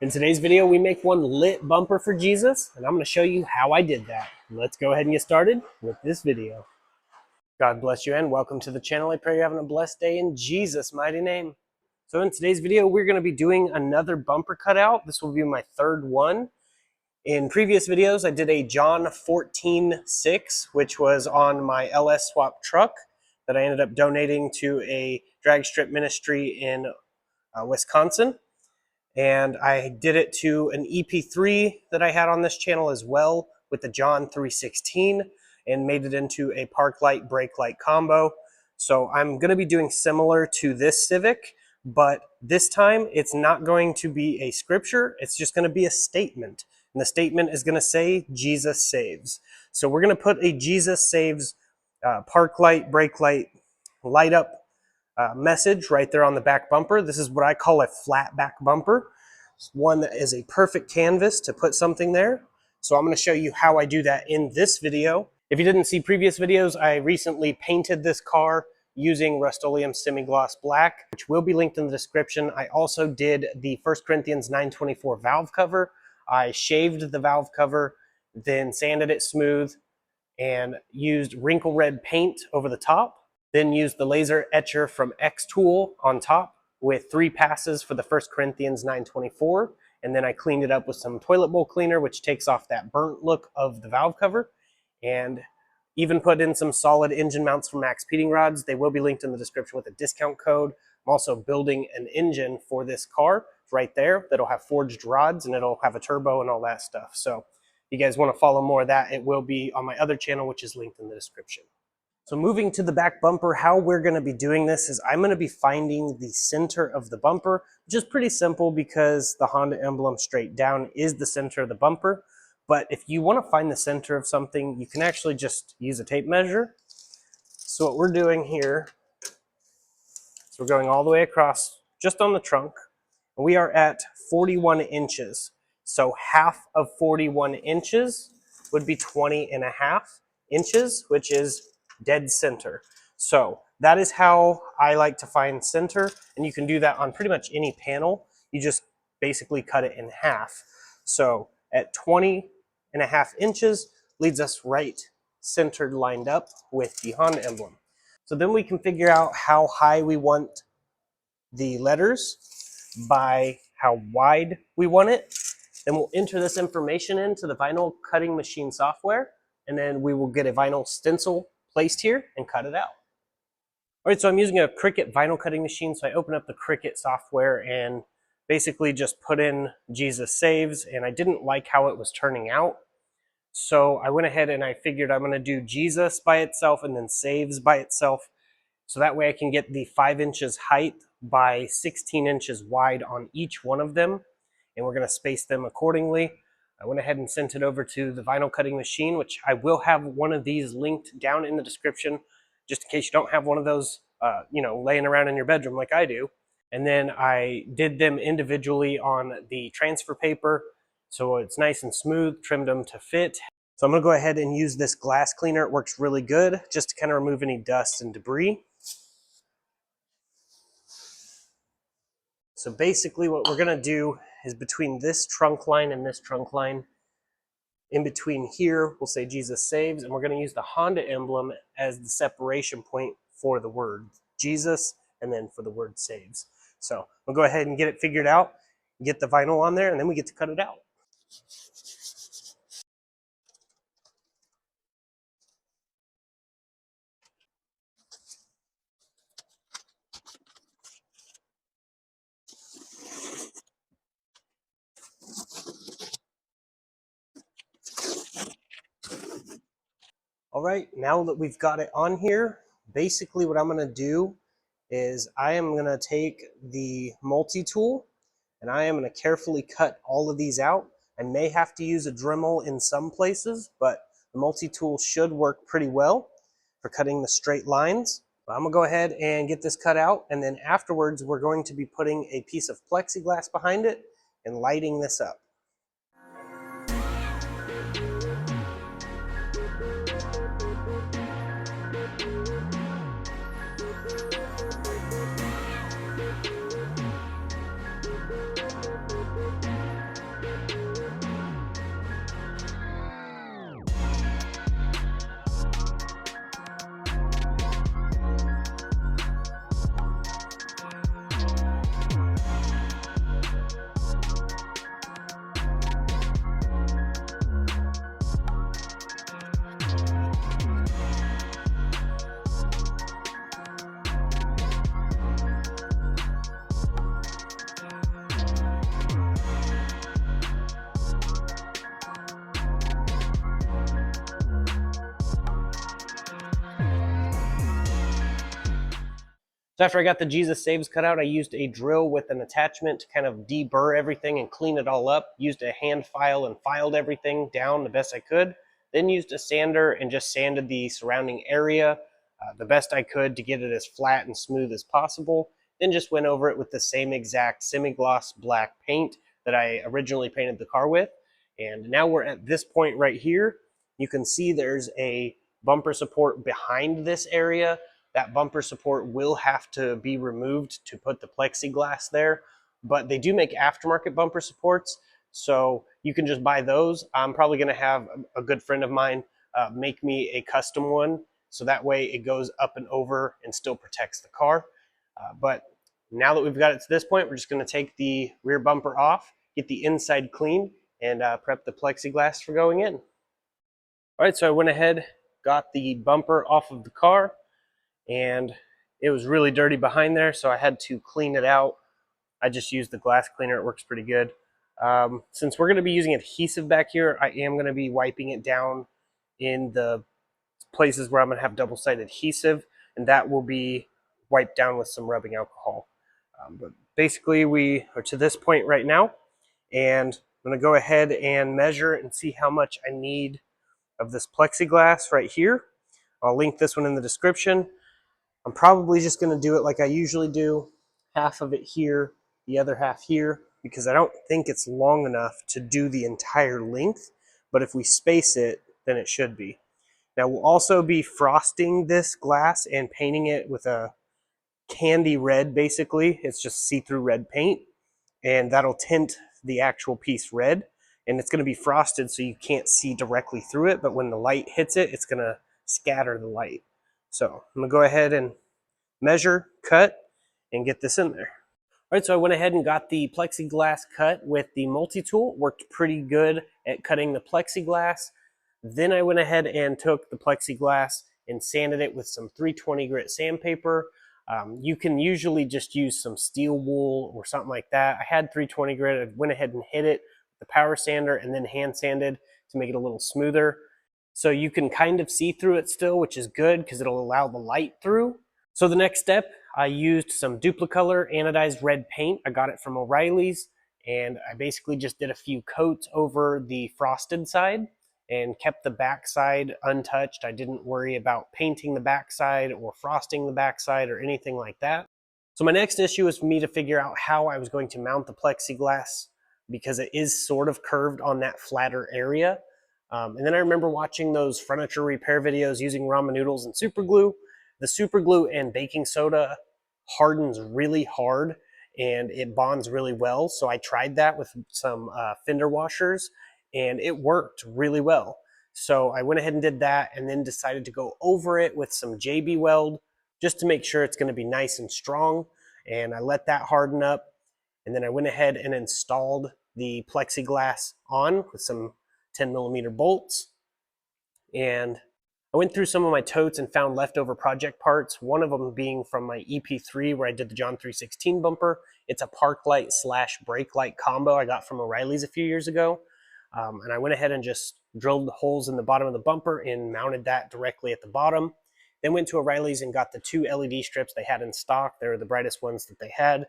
In today's video, we make one lit bumper for Jesus, and I'm going to show you how I did that. Let's go ahead and get started with this video. God bless you and welcome to the channel. I pray you're having a blessed day in Jesus' mighty name. So in today's video, we're going to be doing another bumper cutout. This will be my third one. In previous videos, I did a John 14:6, which was on my LS swap truck that I ended up donating to a drag strip ministry in Wisconsin. And I did it to an EP3 that I had on this channel as well with the John 3:16 and made it into a park light brake light combo. So I'm going to be doing similar to this Civic, but this time it's not going to be a scripture. It's just going to be a statement. And the statement is going to say, Jesus saves. So we're going to put a Jesus saves park light, brake light, light up message right there on the back bumper. This is what I call a flat back bumper. It's one that is a perfect canvas to put something there. So I'm going to show you how I do that in this video. If you didn't see previous videos, I recently painted this car using Rust-Oleum semi-gloss black, which will be linked in the description. I also did the 1 Corinthians 9:24 valve cover. I shaved the valve cover, then sanded it smooth and used wrinkle red paint over the top. Then used the laser etcher from X Tool on top with 3 passes for the 1 Corinthians 9:24. And then I cleaned it up with some toilet bowl cleaner, which takes off that burnt look of the valve cover. And even put in some solid engine mounts for Max Peating rods. They will be linked in the description with a discount code. I'm also building an engine for this car right there that'll have forged rods and it'll have a turbo and all that stuff. So if you guys want to follow more of that, it will be on my other channel, which is linked in the description. So moving to the back bumper, how we're going to be doing this is I'm going to be finding the center of the bumper, which is pretty simple because the Honda emblem straight down is the center of the bumper. But if you want to find the center of something, you can actually just use a tape measure. So what we're doing here is we're going all the way across just on the trunk. And we are at 41 inches. So half of 41 inches would be 20.5 inches, which is dead center. So that is how I like to find center, and you can do that on pretty much any panel. You just basically cut it in half. So at 20.5 inches leads us right centered lined up with the Honda emblem. So then we can figure out how high we want the letters by how wide we want it. Then we'll enter this information into the vinyl cutting machine software, and then we will get a vinyl stencil placed here and cut it out. All right, so I'm using a Cricut vinyl cutting machine. So I open up the Cricut software and basically just put in Jesus saves, and I didn't like how it was turning out. So I went ahead and I figured I'm going to do Jesus by itself and then saves by itself. So that way I can get the 5 inches height by 16 inches wide on each one of them. And we're going to space them accordingly. I went ahead and sent it over to the vinyl cutting machine, which I will have one of these linked down in the description, just in case you don't have one of those, laying around in your bedroom like I do. And then I did them individually on the transfer paper, so it's nice and smooth, trimmed them to fit. So I'm gonna go ahead and use this glass cleaner. It works really good, just to kind of remove any dust and debris. So basically what we're gonna do is between this trunk line and this trunk line, in between here, we'll say Jesus saves, and we're going to use the Honda emblem as the separation point for the word Jesus and then for the word saves. So we'll go ahead and get it figured out, get the vinyl on there, and then we get to cut it out. All right, now that we've got it on here, basically what I'm going to do is I am going to take the multi-tool and I am going to carefully cut all of these out. I may have to use a Dremel in some places, but the multi-tool should work pretty well for cutting the straight lines. But I'm going to go ahead and get this cut out, and then afterwards we're going to be putting a piece of plexiglass behind it and lighting this up. So after I got the Jesus Saves cut out, I used a drill with an attachment to kind of deburr everything and clean it all up. Used a hand file and filed everything down the best I could. Then used a sander and just sanded the surrounding area the best I could to get it as flat and smooth as possible. Then just went over it with the same exact semi-gloss black paint that I originally painted the car with. And now we're at this point right here. You can see there's a bumper support behind this area. That bumper support will have to be removed to put the plexiglass there, but they do make aftermarket bumper supports, so you can just buy those. I'm probably going to have a good friend of mine make me a custom one, so that way it goes up and over and still protects the car. But now that we've got it to this point, we're just going to take the rear bumper off, get the inside cleaned, and prep the plexiglass for going in. All right, so I went ahead, got the bumper off of the car, and it was really dirty behind there, so I had to clean it out. I just used the glass cleaner. It works pretty good. Since we're going to be using adhesive back here, I am going to be wiping it down in the places where I'm going to have double-sided adhesive, and that will be wiped down with some rubbing alcohol. But basically, we are to this point right now, and I'm going to go ahead and measure and see how much I need of this plexiglass right here. I'll link this one in the description. I'm probably just going to do it like I usually do, half of it here, the other half here, because I don't think it's long enough to do the entire length, but if we space it, then it should be. Now we'll also be frosting this glass and painting it with a candy red, basically. It's just see-through red paint, and that'll tint the actual piece red, and it's going to be frosted so you can't see directly through it, but when the light hits it, it's going to scatter the light. So I'm going to go ahead and measure, cut, and get this in there. All right, so I went ahead and got the plexiglass cut with the multi-tool. Worked pretty good at cutting the plexiglass. Then I went ahead and took the plexiglass and sanded it with some 320 grit sandpaper. You can usually just use some steel wool or something like that. I had 320 grit. I went ahead and hit it with the power sander and then hand sanded to make it a little smoother. So you can kind of see through it still, which is good because it'll allow the light through. So the next step, I used some Duplicolor anodized red paint. I got it from O'Reilly's, and I basically just did a few coats over the frosted side and kept the backside untouched. I didn't worry about painting the backside or frosting the backside or anything like that. So my next issue was for me to figure out how I was going to mount the plexiglass because it is sort of curved on that flatter area. And then I remember watching those furniture repair videos using ramen noodles and super glue. The super glue and baking soda hardens really hard and it bonds really well. So I tried that with some fender washers and it worked really well. So I went ahead and did that and then decided to go over it with some JB Weld just to make sure it's going to be nice and strong. And I let that harden up. And then I went ahead and installed the plexiglass on with some 10mm bolts. And I went through some of my totes and found leftover project parts, one of them being from my EP3 where I did the John 316 bumper. It's a park light / brake light combo I got from O'Reilly's a few years ago. And I went ahead and just drilled the holes in the bottom of the bumper and mounted that directly at the bottom. Then went to O'Reilly's and got the 2 LED strips they had in stock. They were the brightest ones that they had.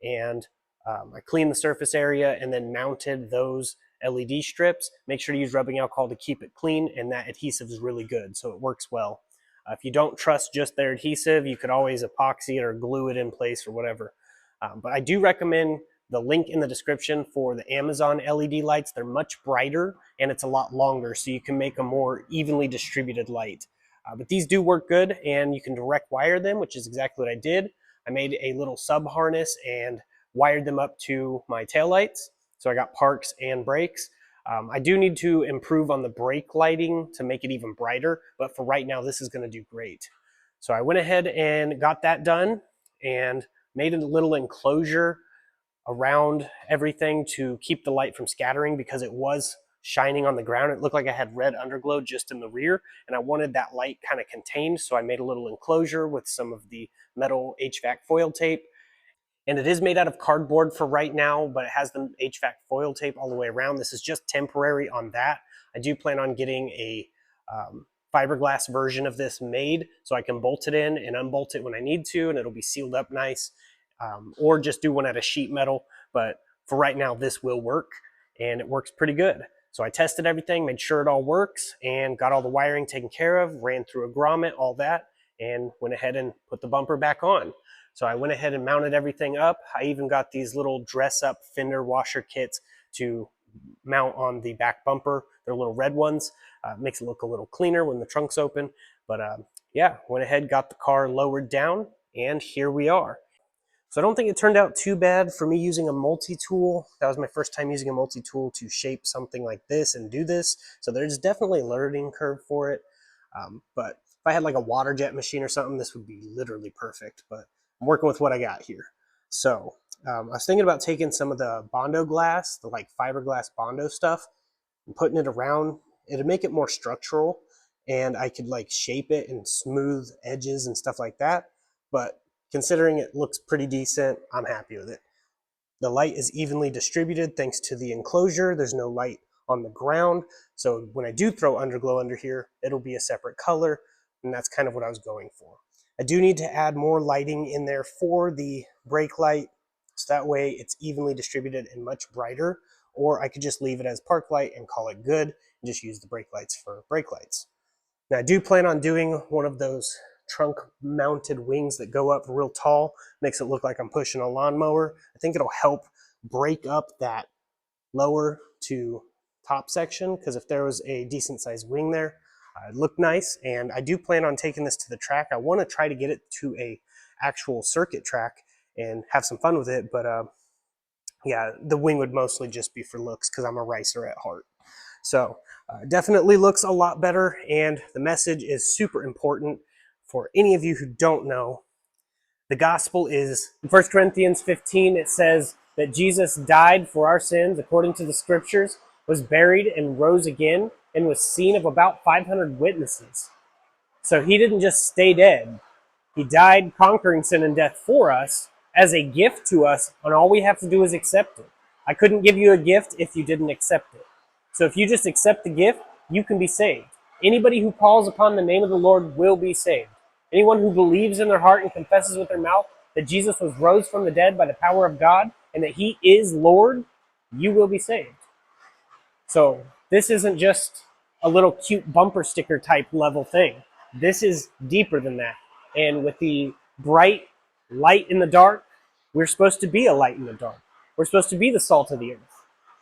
And I cleaned the surface area and then mounted those LED strips. Make sure to use rubbing alcohol to keep it clean, and that adhesive is really good, so it works well. If you don't trust just their adhesive, you could always epoxy it or glue it in place or whatever. But I do recommend the link in the description for the Amazon LED lights. They're much brighter and it's a lot longer, so you can make a more evenly distributed light. But these do work good, and you can direct wire them, which is exactly what I did. I made a little sub harness and wired them up to my taillights. So I got parks and brakes. I do need to improve on the brake lighting to make it even brighter, but for right now, this is going to do great. So I went ahead and got that done and made a little enclosure around everything to keep the light from scattering because it was shining on the ground. It looked like I had red underglow just in the rear, and I wanted that light kind of contained, so I made a little enclosure with some of the metal HVAC foil tape. And it is made out of cardboard for right now, but it has the HVAC foil tape all the way around. This is just temporary on that. I do plan on getting a fiberglass version of this made so I can bolt it in and unbolt it when I need to, and it'll be sealed up nice, or just do one out of sheet metal. But for right now, this will work, and it works pretty good. So I tested everything, made sure it all works, and got all the wiring taken care of, ran through a grommet, all that, and went ahead and put the bumper back on. So I went ahead and mounted everything up. I even got these little dress-up fender washer kits to mount on the back bumper. They're little red ones. Makes it look a little cleaner when the trunk's open. But yeah, went ahead, got the car lowered down, and here we are. So I don't think it turned out too bad for me using a multi-tool. That was my first time using a multi-tool to shape something like this and do this. So there's definitely a learning curve for it. But if I had like a water jet machine or something, this would be literally perfect. But I'm working with what I got here. So I was thinking about taking some of the Bondo glass, the like fiberglass Bondo stuff, and putting it around. It'd make it more structural, and I could like shape it and smooth edges and stuff like that. But considering it looks pretty decent, I'm happy with it. The light is evenly distributed thanks to the enclosure. There's no light on the ground. So when I do throw underglow under here, it'll be a separate color, and that's kind of what I was going for. I do need to add more lighting in there for the brake light, so that way it's evenly distributed and much brighter, or I could just leave it as park light and call it good and just use the brake lights for brake lights. Now I do plan on doing one of those trunk mounted wings that go up real tall, makes it look like I'm pushing a lawnmower. I think it'll help break up that lower to top section, because if there was a decent sized wing there, it'd look nice. And I do plan on taking this to the track. I want to try to get it to a actual circuit track and have some fun with it, but yeah, the wing would mostly just be for looks because I'm a racer at heart. So definitely looks a lot better, and the message is super important for any of you who don't know. The gospel is, in 1 Corinthians 15, it says that Jesus died for our sins according to the scriptures, was buried and rose again, and was seen of about 500 witnesses. So he didn't just stay dead. He died conquering sin and death for us as a gift to us, and all we have to do is accept it. I couldn't give you a gift if you didn't accept it. So if you just accept the gift, you can be saved. Anybody who calls upon the name of the Lord will be saved. Anyone who believes in their heart and confesses with their mouth that Jesus was rose from the dead by the power of God and that he is Lord, you will be saved. So this isn't just a little cute bumper sticker type level thing. This is deeper than that. And with the bright light in the dark, we're supposed to be a light in the dark. We're supposed to be the salt of the earth.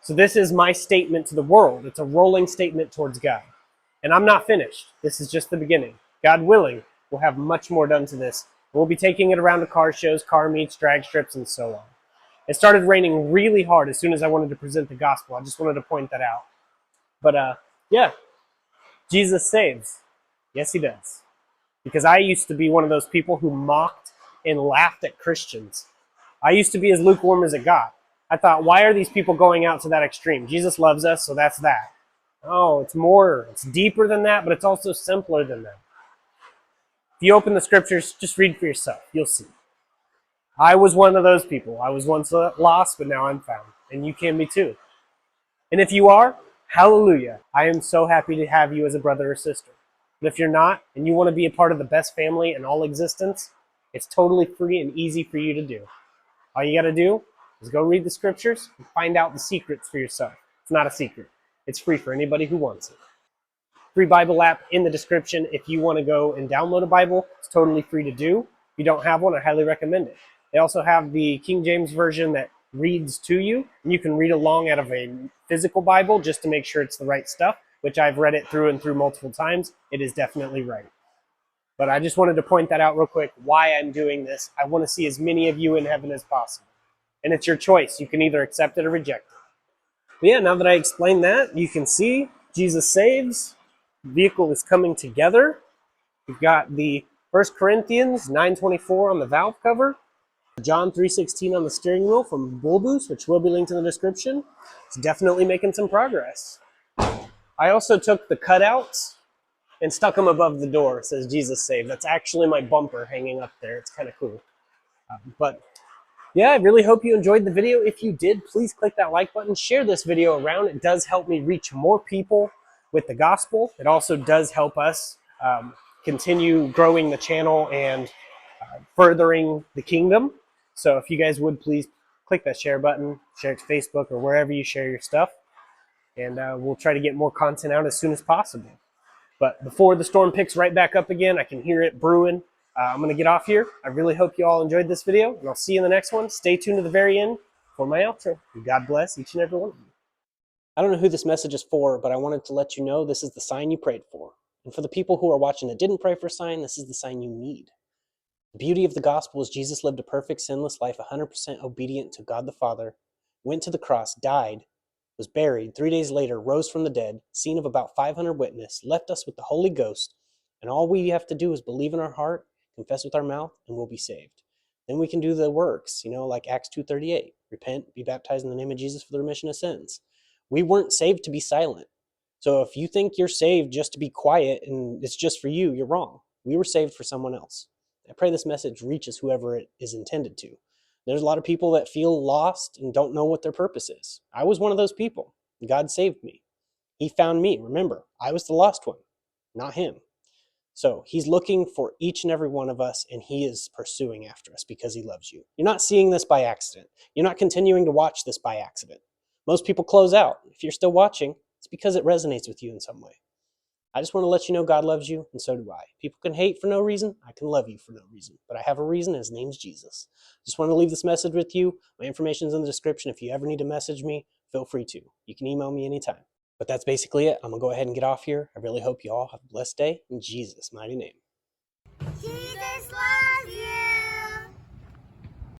So this is my statement to the world. It's a rolling statement towards God. And I'm not finished. This is just the beginning. God willing, we'll have much more done to this. We'll be taking it around to car shows, car meets, drag strips, and so on. It started raining really hard as soon as I wanted to present the gospel. I just wanted to point that out. But yeah, Jesus saves. Yes, he does. Because I used to be one of those people who mocked and laughed at Christians. I used to be as lukewarm as it got. I thought, why are these people going out to that extreme? Jesus loves us, so that's that. Oh, it's more, it's deeper than that, but it's also simpler than that. If you open the scriptures, just read for yourself. You'll see. I was one of those people. I was once lost, but now I'm found. And you can be too. And if you are, hallelujah. I am so happy to have you as a brother or sister. But if you're not, and you want to be a part of the best family in all existence, it's totally free and easy for you to do. All you got to do is go read the scriptures and find out the secrets for yourself. It's not a secret. It's free for anybody who wants it. Free Bible app in the description. If you want to go and download a Bible, it's totally free to do. If you don't have one, I highly recommend it. They also have the King James version that reads to you, and you can read along out of a physical Bible just to make sure it's the right stuff, which I've read it through and through multiple times. It is definitely right. But I just wanted to point that out real quick, why I'm doing this. I want to see as many of you in heaven as possible. And it's your choice. You can either accept it or reject it. But yeah, now that I explained that, you can see Jesus saves. The vehicle is coming together. We've got the 1 Corinthians 9:24 on the valve cover. John 3:16 on the steering wheel from Bulbous, which will be linked in the description. It's definitely making some progress. I also took the cutouts and stuck them above the door. It says Jesus saved. That's actually my bumper hanging up there. It's kind of cool. But yeah, I really hope you enjoyed the video. If you did, please click that like button. Share this video around. It does help me reach more people with the gospel. It also does help us continue growing the channel and furthering the kingdom. So if you guys would please click that share button, share it to Facebook or wherever you share your stuff, and we'll try to get more content out as soon as possible. But before the storm picks right back up again, I can hear it brewing. I'm going to get off here. I really hope you all enjoyed this video, and I'll see you in the next one. Stay tuned to the very end for my outro. God bless each and every one of you. I don't know who this message is for, but I wanted to let you know this is the sign you prayed for. And for the people who are watching that didn't pray for a sign, this is the sign you need. The beauty of the gospel is Jesus lived a perfect, sinless life, 100% obedient to God the Father, went to the cross, died, was buried, 3 days later, rose from the dead, seen of about 500 witnesses, left us with the Holy Ghost, and all we have to do is believe in our heart, confess with our mouth, and we'll be saved. Then we can do the works, like Acts 2:38, repent, be baptized in the name of Jesus for the remission of sins. We weren't saved to be silent. So if you think you're saved just to be quiet and it's just for you, you're wrong. We were saved for someone else. I pray this message reaches whoever it is intended to. There's a lot of people that feel lost and don't know what their purpose is. I was one of those people. God saved me. He found me. Remember, I was the lost one, not him. So he's looking for each and every one of us, and he is pursuing after us because he loves you. You're not seeing this by accident. You're not continuing to watch this by accident. Most people close out. If you're still watching, it's because it resonates with you in some way. I just want to let you know God loves you, and so do I. People can hate for no reason. I can love you for no reason. But I have a reason, and his name's Jesus. Just want to leave this message with you. My information's in the description. If you ever need to message me, feel free to. You can email me anytime. But that's basically it. I'm going to go ahead and get off here. I really hope you all have a blessed day in Jesus' mighty name. Jesus!